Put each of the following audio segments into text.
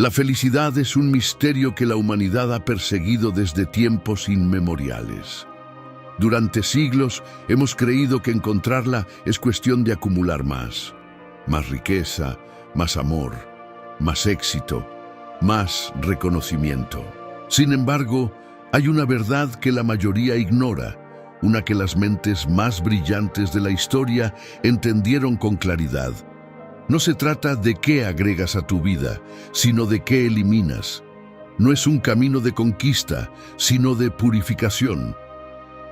La felicidad es un misterio que la humanidad ha perseguido desde tiempos inmemoriales. Durante siglos hemos creído que encontrarla es cuestión de acumular más riqueza, más amor, más éxito, más reconocimiento. Sin embargo, hay una verdad que la mayoría ignora, una que las mentes más brillantes de la historia entendieron con claridad. No se trata de qué agregas a tu vida, sino de qué eliminas. No es un camino de conquista, sino de purificación.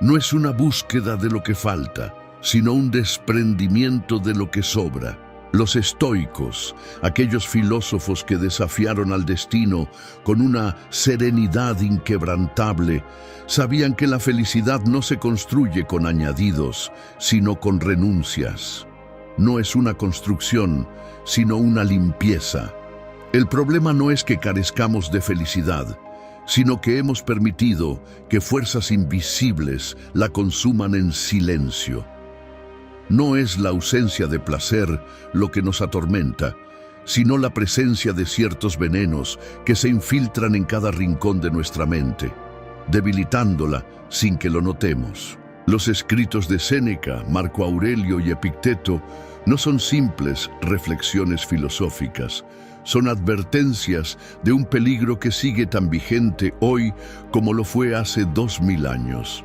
No es una búsqueda de lo que falta, sino un desprendimiento de lo que sobra. Los estoicos, aquellos filósofos que desafiaron al destino con una serenidad inquebrantable, sabían que la felicidad no se construye con añadidos, sino con renuncias. No es una construcción, sino una limpieza. El problema no es que carezcamos de felicidad, sino que hemos permitido que fuerzas invisibles la consuman en silencio. No es la ausencia de placer lo que nos atormenta, sino la presencia de ciertos venenos que se infiltran en cada rincón de nuestra mente, debilitándola sin que lo notemos. Los escritos de Séneca, Marco Aurelio y Epicteto no son simples reflexiones filosóficas, son advertencias de un peligro que sigue tan vigente hoy como lo fue hace 2000 años.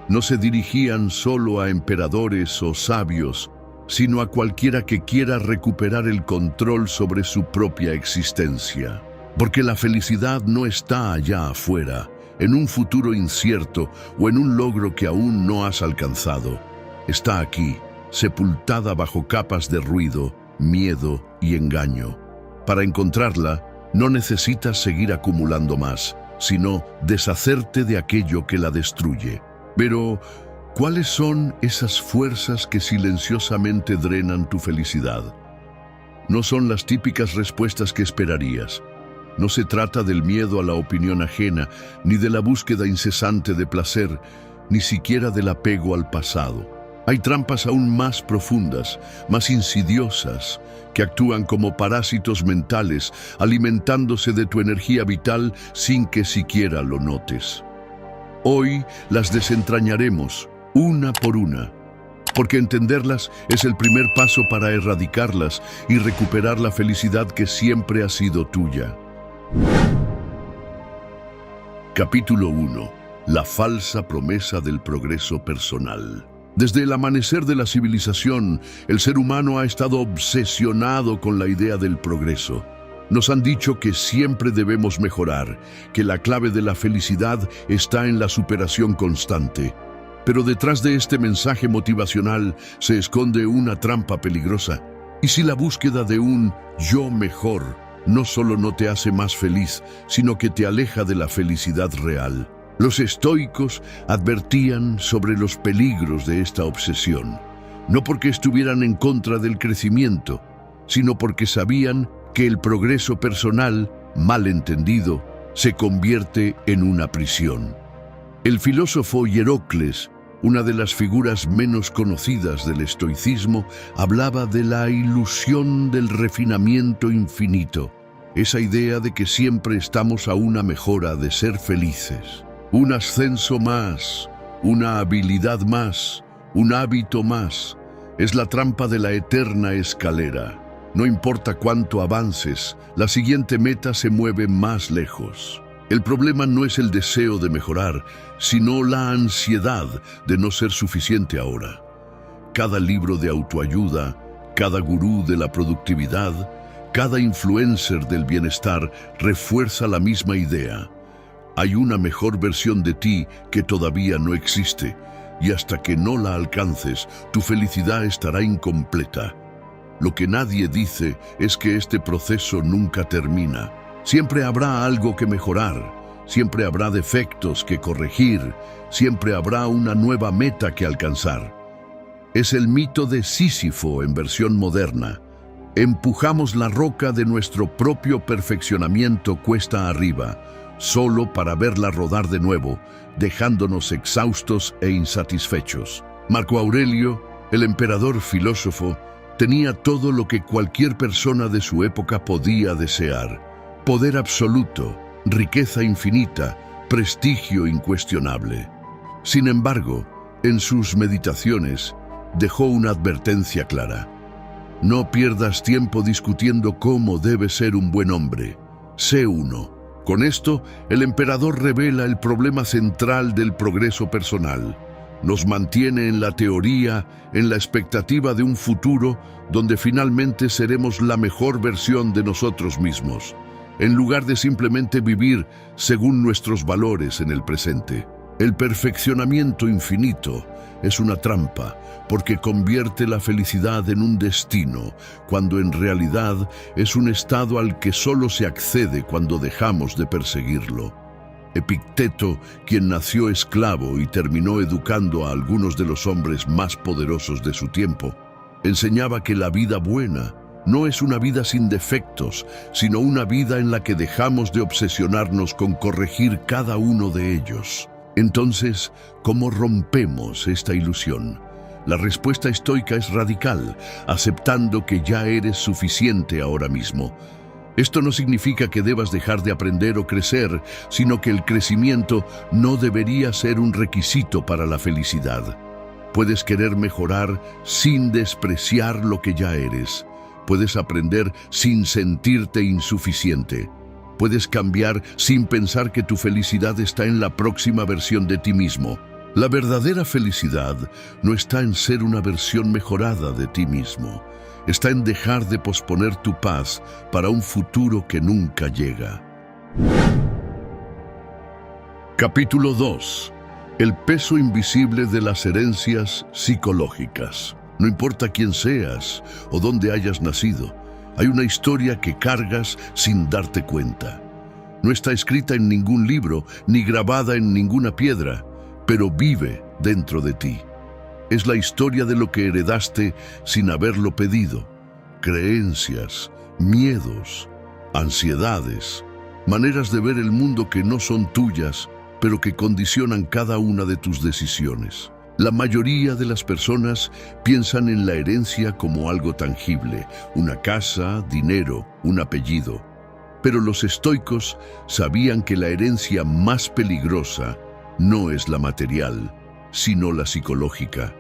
No se dirigían solo a emperadores o sabios, sino a cualquiera que quiera recuperar el control sobre su propia existencia. Porque la felicidad no está allá afuera, en un futuro incierto o en un logro que aún no has alcanzado. Está aquí, sepultada bajo capas de ruido, miedo y engaño. Para encontrarla, no necesitas seguir acumulando más, sino deshacerte de aquello que la destruye. Pero, ¿cuáles son esas fuerzas que silenciosamente drenan tu felicidad? No son las típicas respuestas que esperarías. No se trata del miedo a la opinión ajena, ni de la búsqueda incesante de placer, ni siquiera del apego al pasado. Hay trampas aún más profundas, más insidiosas, que actúan como parásitos mentales, alimentándose de tu energía vital sin que siquiera lo notes. Hoy las desentrañaremos, una por una, porque entenderlas es el primer paso para erradicarlas y recuperar la felicidad que siempre ha sido tuya. Capítulo 1. La falsa promesa del progreso personal. Desde el amanecer de la civilización, el ser humano ha estado obsesionado con la idea del progreso. Nos han dicho que siempre debemos mejorar, que la clave de la felicidad está en la superación constante. Pero detrás de este mensaje motivacional se esconde una trampa peligrosa. ¿Y si la búsqueda de un yo mejor no solo no te hace más feliz, sino que te aleja de la felicidad real? Los estoicos advertían sobre los peligros de esta obsesión, no porque estuvieran en contra del crecimiento, sino porque sabían que el progreso personal, mal entendido, se convierte en una prisión. El filósofo Hierocles, una de las figuras menos conocidas del estoicismo, hablaba de la ilusión del refinamiento infinito, esa idea de que siempre estamos a una mejora de ser felices. Un ascenso más, una habilidad más, un hábito más. Es la trampa de la eterna escalera. No importa cuánto avances, la siguiente meta se mueve más lejos. El problema no es el deseo de mejorar, sino la ansiedad de no ser suficiente ahora. Cada libro de autoayuda, cada gurú de la productividad, cada influencer del bienestar refuerza la misma idea. Hay una mejor versión de ti que todavía no existe, y hasta que no la alcances, tu felicidad estará incompleta. Lo que nadie dice es que este proceso nunca termina. Siempre habrá algo que mejorar, siempre habrá defectos que corregir, siempre habrá una nueva meta que alcanzar. Es el mito de Sísifo en versión moderna. Empujamos la roca de nuestro propio perfeccionamiento cuesta arriba, solo para verla rodar de nuevo, dejándonos exhaustos e insatisfechos. Marco Aurelio, el emperador filósofo, tenía todo lo que cualquier persona de su época podía desear: poder absoluto, riqueza infinita, prestigio incuestionable. Sin embargo, en sus meditaciones, dejó una advertencia clara. No pierdas tiempo discutiendo cómo debe ser un buen hombre. Sé uno. Con esto, el emperador revela el problema central del progreso personal. Nos mantiene en la teoría, en la expectativa de un futuro donde finalmente seremos la mejor versión de nosotros mismos, en lugar de simplemente vivir según nuestros valores en el presente. El perfeccionamiento infinito es una trampa porque convierte la felicidad en un destino, cuando en realidad es un estado al que solo se accede cuando dejamos de perseguirlo. Epicteto, quien nació esclavo y terminó educando a algunos de los hombres más poderosos de su tiempo, enseñaba que la vida buena no es una vida sin defectos, sino una vida en la que dejamos de obsesionarnos con corregir cada uno de ellos. Entonces, ¿cómo rompemos esta ilusión? La respuesta estoica es radical, aceptando que ya eres suficiente ahora mismo. Esto no significa que debas dejar de aprender o crecer, sino que el crecimiento no debería ser un requisito para la felicidad. Puedes querer mejorar sin despreciar lo que ya eres. Puedes aprender sin sentirte insuficiente. Puedes cambiar sin pensar que tu felicidad está en la próxima versión de ti mismo. La verdadera felicidad no está en ser una versión mejorada de ti mismo. Está en dejar de posponer tu paz para un futuro que nunca llega. Capítulo 2. El peso invisible de las herencias psicológicas. No importa quién seas o dónde hayas nacido, hay una historia que cargas sin darte cuenta. No está escrita en ningún libro ni grabada en ninguna piedra, pero vive dentro de ti. Es la historia de lo que heredaste sin haberlo pedido. Creencias, miedos, ansiedades, maneras de ver el mundo que no son tuyas, pero que condicionan cada una de tus decisiones. La mayoría de las personas piensan en la herencia como algo tangible, una casa, dinero, un apellido. Pero los estoicos sabían que la herencia más peligrosa no es la material, sino la psicológica.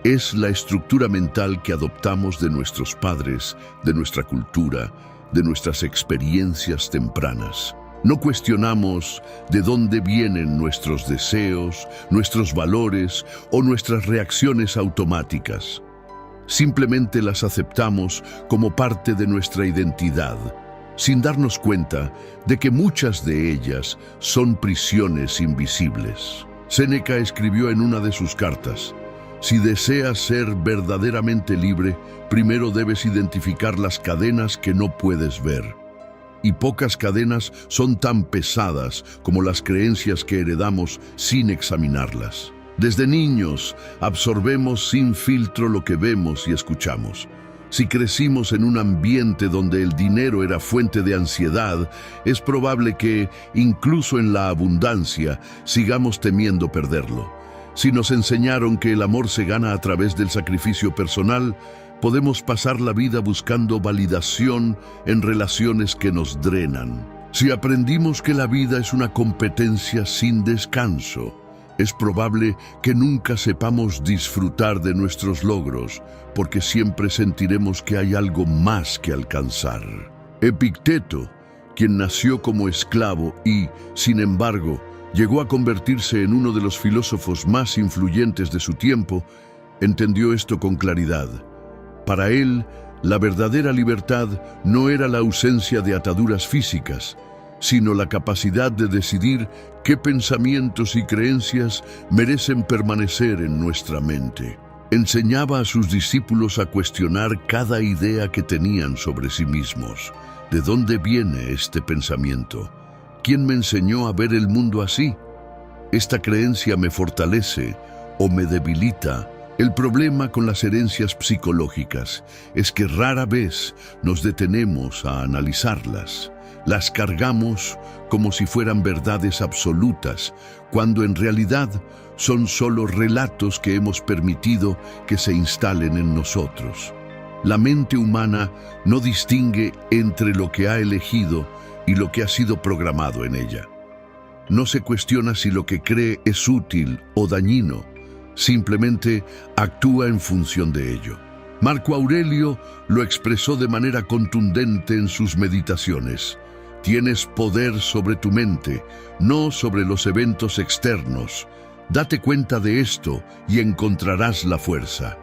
Es la estructura mental que adoptamos de nuestros padres, de nuestra cultura, de nuestras experiencias tempranas. No cuestionamos de dónde vienen nuestros deseos, nuestros valores o nuestras reacciones automáticas. Simplemente las aceptamos como parte de nuestra identidad, sin darnos cuenta de que muchas de ellas son prisiones invisibles. Séneca escribió en una de sus cartas: si deseas ser verdaderamente libre, primero debes identificar las cadenas que no puedes ver. Y pocas cadenas son tan pesadas como las creencias que heredamos sin examinarlas. Desde niños, absorbemos sin filtro lo que vemos y escuchamos. Si crecimos en un ambiente donde el dinero era fuente de ansiedad, es probable que, incluso en la abundancia, sigamos temiendo perderlo. Si nos enseñaron que el amor se gana a través del sacrificio personal, podemos pasar la vida buscando validación en relaciones que nos drenan. Si aprendimos que la vida es una competencia sin descanso, es probable que nunca sepamos disfrutar de nuestros logros, porque siempre sentiremos que hay algo más que alcanzar. Epicteto, quien nació como esclavo y, sin embargo, llegó a convertirse en uno de los filósofos más influyentes de su tiempo, entendió esto con claridad. Para él, la verdadera libertad no era la ausencia de ataduras físicas, sino la capacidad de decidir qué pensamientos y creencias merecen permanecer en nuestra mente. Enseñaba a sus discípulos a cuestionar cada idea que tenían sobre sí mismos. ¿De dónde viene este pensamiento? ¿Quién me enseñó a ver el mundo así? ¿Esta creencia me fortalece o me debilita? El problema con las herencias psicológicas es que rara vez nos detenemos a analizarlas. Las cargamos como si fueran verdades absolutas, cuando en realidad son solo relatos que hemos permitido que se instalen en nosotros. La mente humana no distingue entre lo que ha elegido y lo que ha sido programado en ella. No se cuestiona si lo que cree es útil o dañino, simplemente actúa en función de ello. Marco Aurelio lo expresó de manera contundente en sus meditaciones. Tienes poder sobre tu mente, no sobre los eventos externos. Date cuenta de esto y encontrarás la fuerza.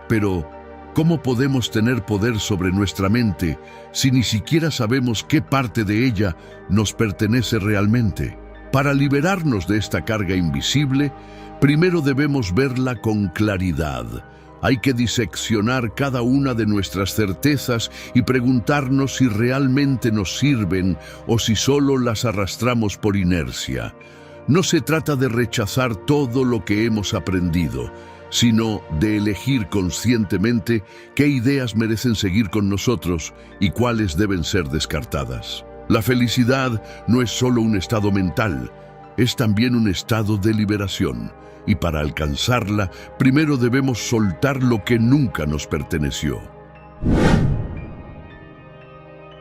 Pero, ¿cómo podemos tener poder sobre nuestra mente si ni siquiera sabemos qué parte de ella nos pertenece realmente? Para liberarnos de esta carga invisible, primero debemos verla con claridad. Hay que diseccionar cada una de nuestras certezas y preguntarnos si realmente nos sirven o si solo las arrastramos por inercia. No se trata de rechazar todo lo que hemos aprendido, sino de elegir conscientemente qué ideas merecen seguir con nosotros y cuáles deben ser descartadas. La felicidad no es solo un estado mental, es también un estado de liberación. Y para alcanzarla, primero debemos soltar lo que nunca nos perteneció.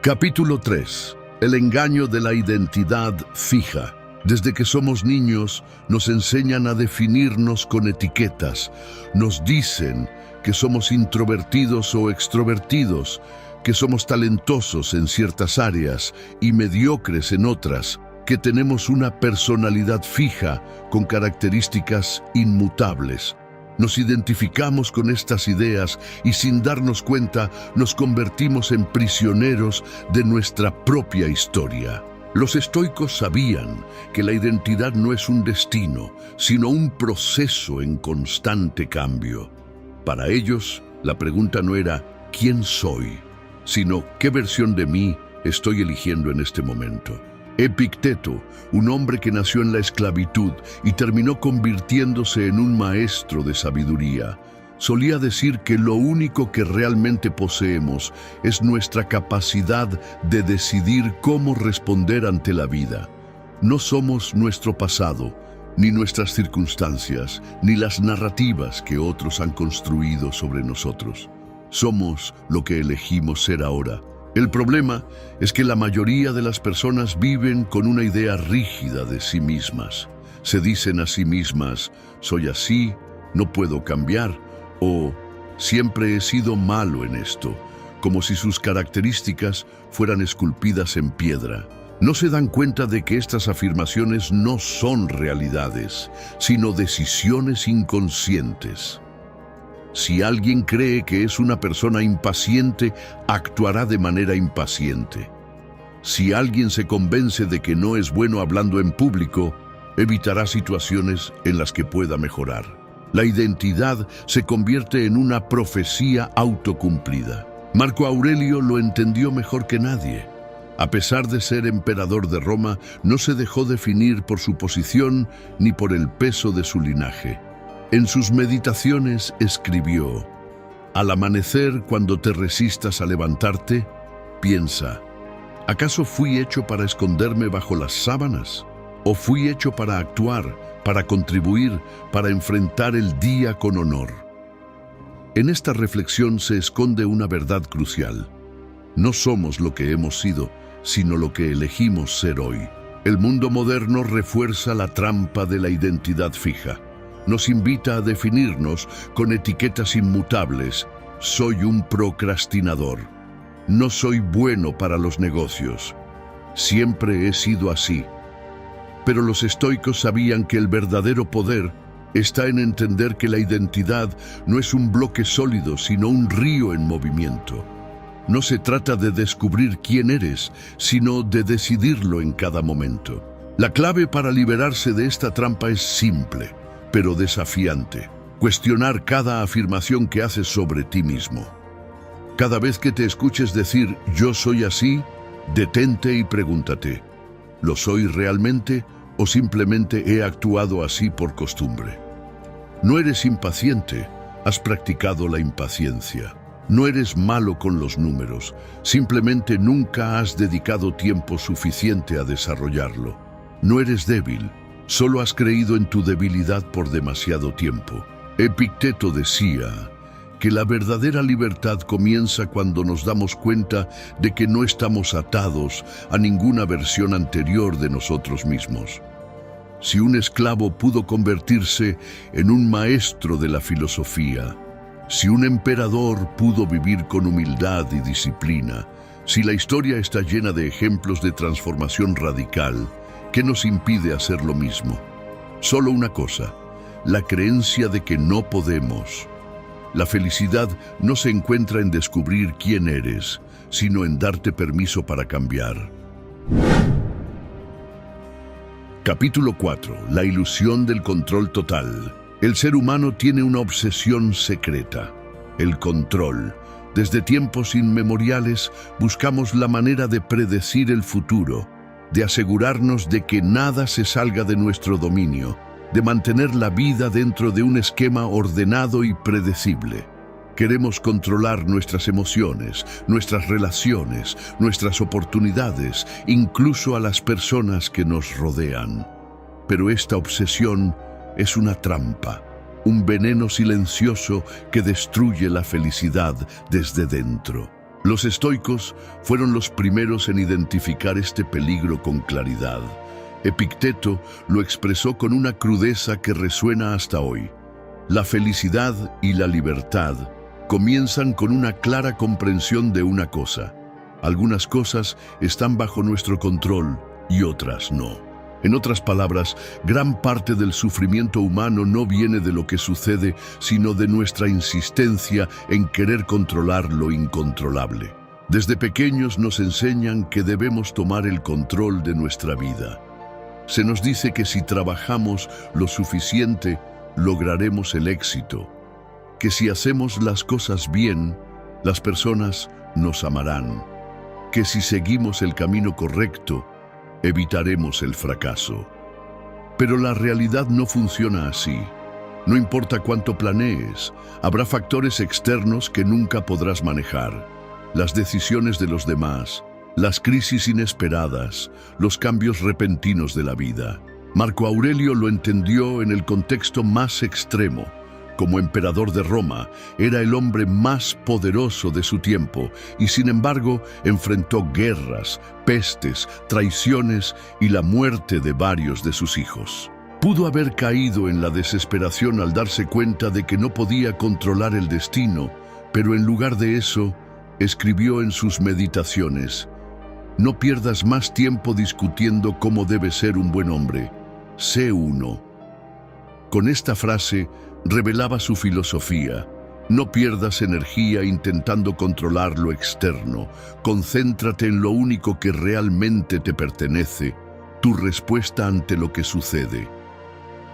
Capítulo 3. El engaño de la identidad fija. Desde que somos niños, nos enseñan a definirnos con etiquetas. Nos dicen que somos introvertidos o extrovertidos, que somos talentosos en ciertas áreas y mediocres en otras, que tenemos una personalidad fija con características inmutables. Nos identificamos con estas ideas y sin darnos cuenta nos convertimos en prisioneros de nuestra propia historia. Los estoicos sabían que la identidad no es un destino, sino un proceso en constante cambio. Para ellos, la pregunta no era ¿quién soy?, sino ¿qué versión de mí estoy eligiendo en este momento? Epicteto, un hombre que nació en la esclavitud y terminó convirtiéndose en un maestro de sabiduría, solía decir que lo único que realmente poseemos es nuestra capacidad de decidir cómo responder ante la vida. No somos nuestro pasado, ni nuestras circunstancias, ni las narrativas que otros han construido sobre nosotros. Somos lo que elegimos ser ahora. El problema es que la mayoría de las personas viven con una idea rígida de sí mismas. Se dicen a sí mismas, soy así, no puedo cambiar, o siempre he sido malo en esto, como si sus características fueran esculpidas en piedra. No se dan cuenta de que estas afirmaciones no son realidades, sino decisiones inconscientes. Si alguien cree que es una persona impaciente, actuará de manera impaciente. Si alguien se convence de que no es bueno hablando en público, evitará situaciones en las que pueda mejorar. La identidad se convierte en una profecía autocumplida. Marco Aurelio lo entendió mejor que nadie. A pesar de ser emperador de Roma, no se dejó definir por su posición ni por el peso de su linaje. En sus meditaciones escribió: al amanecer, cuando te resistas a levantarte, piensa, ¿acaso fui hecho para esconderme bajo las sábanas? ¿O fui hecho para actuar, para contribuir, para enfrentar el día con honor? En esta reflexión se esconde una verdad crucial. No somos lo que hemos sido, sino lo que elegimos ser hoy. El mundo moderno refuerza la trampa de la identidad fija. Nos invita a definirnos con etiquetas inmutables. Soy un procrastinador. No soy bueno para los negocios. Siempre he sido así. Pero los estoicos sabían que el verdadero poder está en entender que la identidad no es un bloque sólido, sino un río en movimiento. No se trata de descubrir quién eres, sino de decidirlo en cada momento. La clave para liberarse de esta trampa es simple, pero desafiante. Cuestionar cada afirmación que haces sobre ti mismo. Cada vez que te escuches decir «yo soy así», detente y pregúntate, ¿lo soy realmente o simplemente he actuado así por costumbre? No eres impaciente, has practicado la impaciencia. No eres malo con los números, simplemente nunca has dedicado tiempo suficiente a desarrollarlo. No eres débil, solo has creído en tu debilidad por demasiado tiempo. Epicteto decía que la verdadera libertad comienza cuando nos damos cuenta de que no estamos atados a ninguna versión anterior de nosotros mismos. Si un esclavo pudo convertirse en un maestro de la filosofía, si un emperador pudo vivir con humildad y disciplina, si la historia está llena de ejemplos de transformación radical, ¿qué nos impide hacer lo mismo? Solo una cosa: la creencia de que no podemos. La felicidad no se encuentra en descubrir quién eres, sino en darte permiso para cambiar. Capítulo 4. La ilusión del control total. El ser humano tiene una obsesión secreta: el control. Desde tiempos inmemoriales buscamos la manera de predecir el futuro, de asegurarnos de que nada se salga de nuestro dominio, de mantener la vida dentro de un esquema ordenado y predecible. Queremos controlar nuestras emociones, nuestras relaciones, nuestras oportunidades, incluso a las personas que nos rodean. Pero esta obsesión es una trampa, un veneno silencioso que destruye la felicidad desde dentro. Los estoicos fueron los primeros en identificar este peligro con claridad. Epicteto lo expresó con una crudeza que resuena hasta hoy. La felicidad y la libertad comienzan con una clara comprensión de una cosa: algunas cosas están bajo nuestro control y otras no. En otras palabras, gran parte del sufrimiento humano no viene de lo que sucede, sino de nuestra insistencia en querer controlar lo incontrolable. Desde pequeños nos enseñan que debemos tomar el control de nuestra vida. Se nos dice que si trabajamos lo suficiente, lograremos el éxito, que si hacemos las cosas bien, las personas nos amarán, que si seguimos el camino correcto, evitaremos el fracaso. Pero la realidad no funciona así. No importa cuánto planees, habrá factores externos que nunca podrás manejar: las decisiones de los demás, las crisis inesperadas, los cambios repentinos de la vida. Marco Aurelio lo entendió en el contexto más extremo. Como emperador de Roma, era el hombre más poderoso de su tiempo y, sin embargo, enfrentó guerras, pestes, traiciones y la muerte de varios de sus hijos. Pudo haber caído en la desesperación al darse cuenta de que no podía controlar el destino, pero en lugar de eso, escribió en sus meditaciones: «No pierdas más tiempo discutiendo cómo debe ser un buen hombre. Sé uno». Con esta frase revelaba su filosofía: no pierdas energía intentando controlar lo externo, concéntrate en lo único que realmente te pertenece, tu respuesta ante lo que sucede.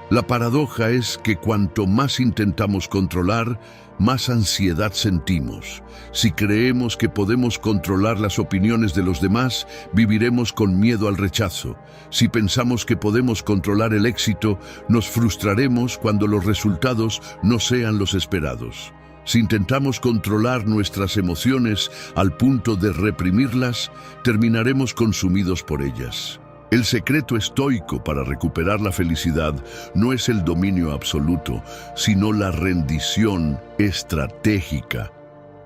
La paradoja es que cuanto más intentamos controlar, más ansiedad sentimos. Si creemos que podemos controlar las opiniones de los demás, viviremos con miedo al rechazo. Si pensamos que podemos controlar el éxito, nos frustraremos cuando los resultados no sean los esperados. Si intentamos controlar nuestras emociones al punto de reprimirlas, terminaremos consumidos por ellas. El secreto estoico para recuperar la felicidad no es el dominio absoluto, sino la rendición estratégica.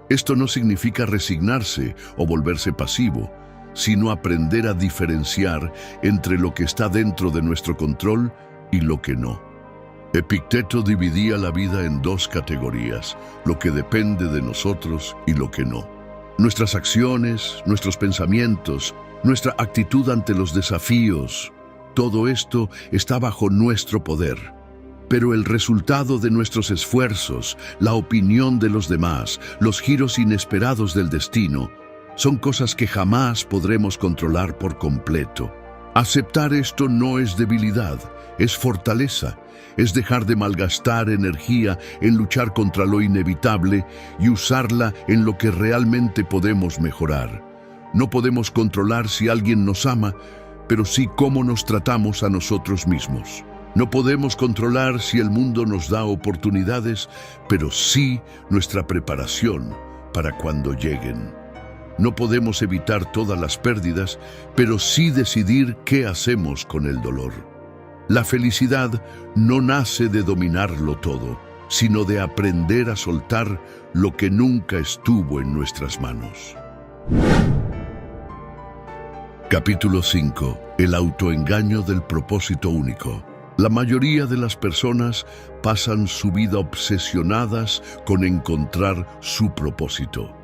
Esto no significa resignarse o volverse pasivo, sino aprender a diferenciar entre lo que está dentro de nuestro control y lo que no. Epicteto dividía la vida en dos categorías: lo que depende de nosotros y lo que no. Nuestras acciones, nuestros pensamientos, nuestra actitud ante los desafíos, todo esto está bajo nuestro poder. Pero el resultado de nuestros esfuerzos, la opinión de los demás, los giros inesperados del destino, son cosas que jamás podremos controlar por completo. Aceptar esto no es debilidad, es fortaleza. Es dejar de malgastar energía en luchar contra lo inevitable y usarla en lo que realmente podemos mejorar. No podemos controlar si alguien nos ama, pero sí cómo nos tratamos a nosotros mismos. No podemos controlar si el mundo nos da oportunidades, pero sí nuestra preparación para cuando lleguen. No podemos evitar todas las pérdidas, pero sí decidir qué hacemos con el dolor. La felicidad no nace de dominarlo todo, sino de aprender a soltar lo que nunca estuvo en nuestras manos. Capítulo 5. El autoengaño del propósito único. La mayoría de las personas pasan su vida obsesionadas con encontrar su propósito.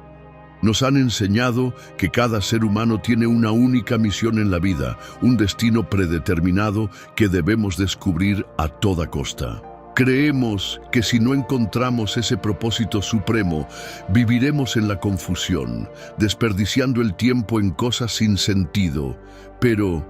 Nos han enseñado que cada ser humano tiene una única misión en la vida, un destino predeterminado que debemos descubrir a toda costa. Creemos que si no encontramos ese propósito supremo, viviremos en la confusión, desperdiciando el tiempo en cosas sin sentido. Pero,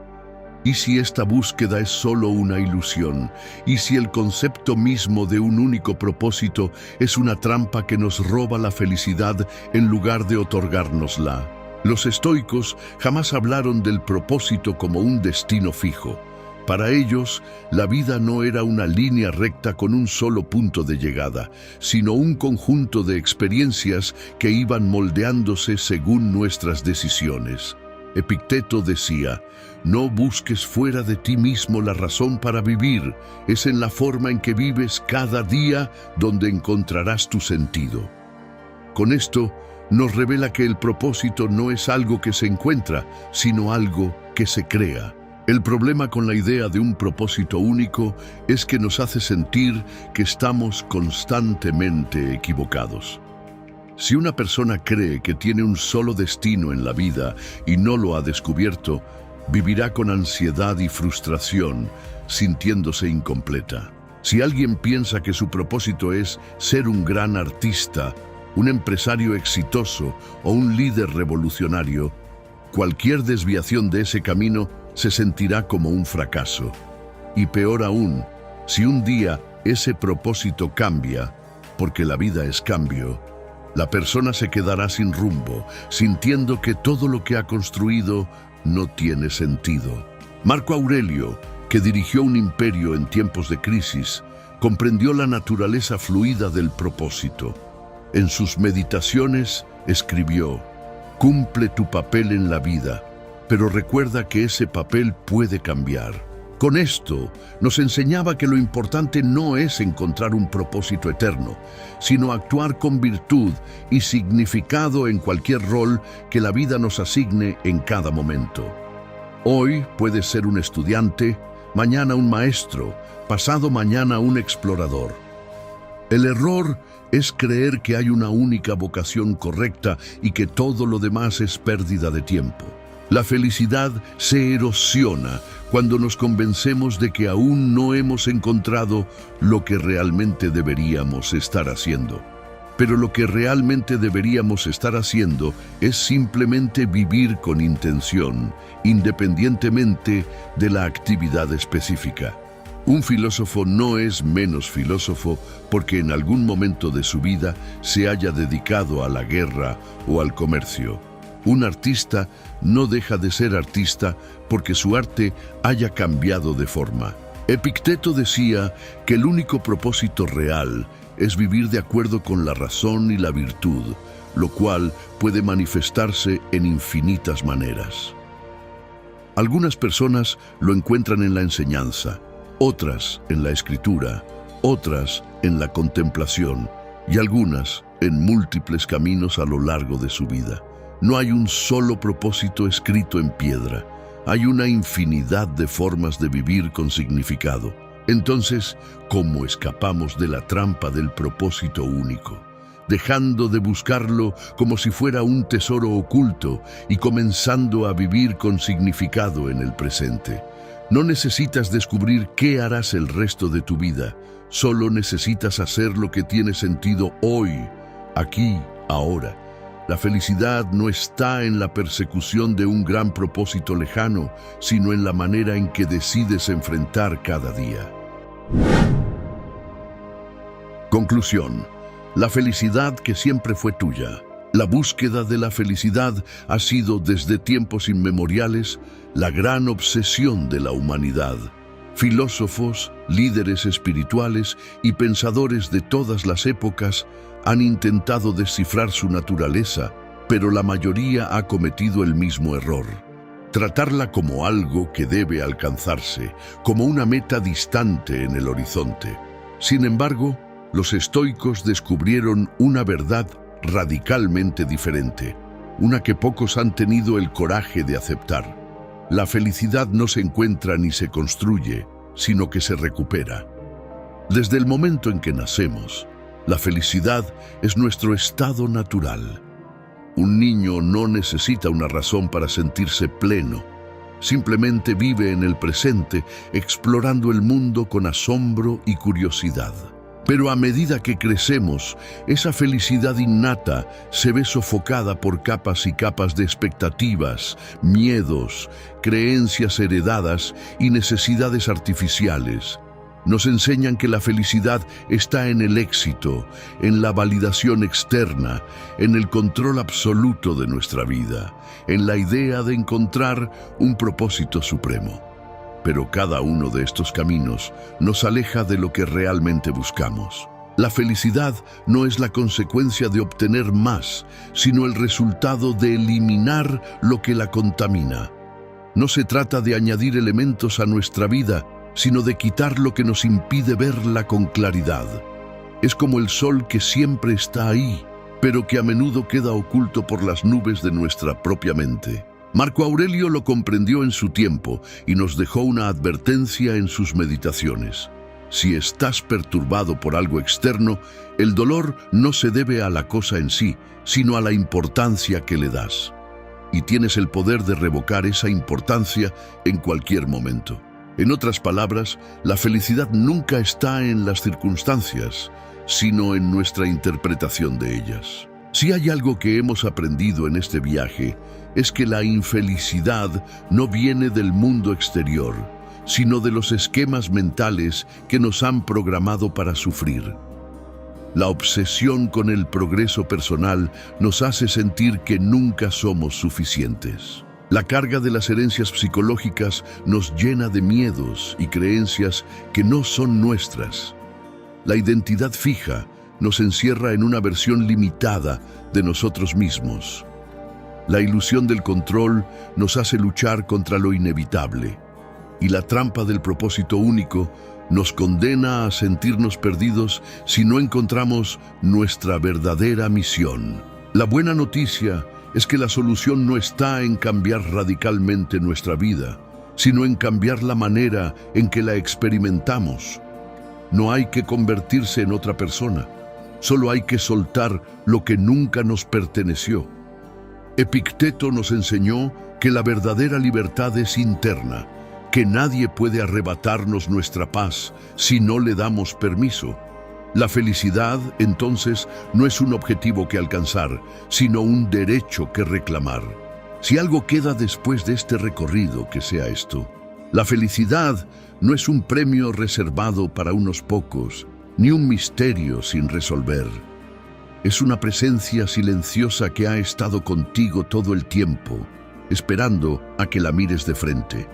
¿y si esta búsqueda es solo una ilusión? ¿Y si el concepto mismo de un único propósito es una trampa que nos roba la felicidad en lugar de otorgárnosla? Los estoicos jamás hablaron del propósito como un destino fijo. Para ellos, la vida no era una línea recta con un solo punto de llegada, sino un conjunto de experiencias que iban moldeándose según nuestras decisiones. Epicteto decía: no busques fuera de ti mismo la razón para vivir, es en la forma en que vives cada día donde encontrarás tu sentido. Con esto, nos revela que el propósito no es algo que se encuentra, sino algo que se crea. El problema con la idea de un propósito único es que nos hace sentir que estamos constantemente equivocados. Si una persona cree que tiene un solo destino en la vida y no lo ha descubierto, vivirá con ansiedad y frustración, sintiéndose incompleta. Si alguien piensa que su propósito es ser un gran artista, un empresario exitoso o un líder revolucionario, cualquier desviación de ese camino se sentirá como un fracaso. Y peor aún, si un día ese propósito cambia, porque la vida es cambio, la persona se quedará sin rumbo, sintiendo que todo lo que ha construido no tiene sentido. Marco Aurelio, que dirigió un imperio en tiempos de crisis, comprendió la naturaleza fluida del propósito. En sus meditaciones escribió: cumple tu papel en la vida, pero recuerda que ese papel puede cambiar. Con esto, nos enseñaba que lo importante no es encontrar un propósito eterno, sino actuar con virtud y significado en cualquier rol que la vida nos asigne en cada momento. Hoy puedes ser un estudiante, mañana un maestro, pasado mañana un explorador. El error es creer que hay una única vocación correcta y que todo lo demás es pérdida de tiempo. La felicidad se erosiona cuando nos convencemos de que aún no hemos encontrado lo que realmente deberíamos estar haciendo. Pero lo que realmente deberíamos estar haciendo es simplemente vivir con intención, independientemente de la actividad específica. Un filósofo no es menos filósofo porque en algún momento de su vida se haya dedicado a la guerra o al comercio. Un artista no deja de ser artista porque su arte haya cambiado de forma. Epicteto decía que el único propósito real es vivir de acuerdo con la razón y la virtud, lo cual puede manifestarse en infinitas maneras. Algunas personas lo encuentran en la enseñanza, otras en la escritura, otras en la contemplación y algunas en múltiples caminos a lo largo de su vida. No hay un solo propósito escrito en piedra. Hay una infinidad de formas de vivir con significado. Entonces, ¿cómo escapamos de la trampa del propósito único? Dejando de buscarlo como si fuera un tesoro oculto y comenzando a vivir con significado en el presente. No necesitas descubrir qué harás el resto de tu vida. Solo necesitas hacer lo que tiene sentido hoy, aquí, ahora. La felicidad no está en la persecución de un gran propósito lejano, sino en la manera en que decides enfrentar cada día. Conclusión. La felicidad que siempre fue tuya. La búsqueda de la felicidad ha sido desde tiempos inmemoriales la gran obsesión de la humanidad. Filósofos, líderes espirituales y pensadores de todas las épocas han intentado descifrar su naturaleza, pero la mayoría ha cometido el mismo error: tratarla como algo que debe alcanzarse, como una meta distante en el horizonte. Sin embargo, los estoicos descubrieron una verdad radicalmente diferente, una que pocos han tenido el coraje de aceptar. La felicidad no se encuentra ni se construye, sino que se recupera. Desde el momento en que nacemos, la felicidad es nuestro estado natural. Un niño no necesita una razón para sentirse pleno. Simplemente vive en el presente, explorando el mundo con asombro y curiosidad. Pero a medida que crecemos, esa felicidad innata se ve sofocada por capas y capas de expectativas, miedos, creencias heredadas y necesidades artificiales. Nos enseñan que la felicidad está en el éxito, en la validación externa, en el control absoluto de nuestra vida, en la idea de encontrar un propósito supremo. Pero cada uno de estos caminos nos aleja de lo que realmente buscamos. La felicidad no es la consecuencia de obtener más, sino el resultado de eliminar lo que la contamina. No se trata de añadir elementos a nuestra vida, sino de quitar lo que nos impide verla con claridad. Es como el sol que siempre está ahí, pero que a menudo queda oculto por las nubes de nuestra propia mente. Marco Aurelio lo comprendió en su tiempo y nos dejó una advertencia en sus meditaciones. Si estás perturbado por algo externo, el dolor no se debe a la cosa en sí, sino a la importancia que le das. Y tienes el poder de revocar esa importancia en cualquier momento. En otras palabras, la felicidad nunca está en las circunstancias, sino en nuestra interpretación de ellas. Si hay algo que hemos aprendido en este viaje, es que la infelicidad no viene del mundo exterior, sino de los esquemas mentales que nos han programado para sufrir. La obsesión con el progreso personal nos hace sentir que nunca somos suficientes. La carga de las herencias psicológicas nos llena de miedos y creencias que no son nuestras. La identidad fija nos encierra en una versión limitada de nosotros mismos. La ilusión del control nos hace luchar contra lo inevitable. Y la trampa del propósito único nos condena a sentirnos perdidos si no encontramos nuestra verdadera misión. La buena noticia es que la solución no está en cambiar radicalmente nuestra vida, sino en cambiar la manera en que la experimentamos. No hay que convertirse en otra persona, solo hay que soltar lo que nunca nos perteneció. Epicteto nos enseñó que la verdadera libertad es interna, que nadie puede arrebatarnos nuestra paz si no le damos permiso. La felicidad, entonces, no es un objetivo que alcanzar, sino un derecho que reclamar. Si algo queda después de este recorrido, que sea esto. La felicidad no es un premio reservado para unos pocos, ni un misterio sin resolver. Es una presencia silenciosa que ha estado contigo todo el tiempo, esperando a que la mires de frente.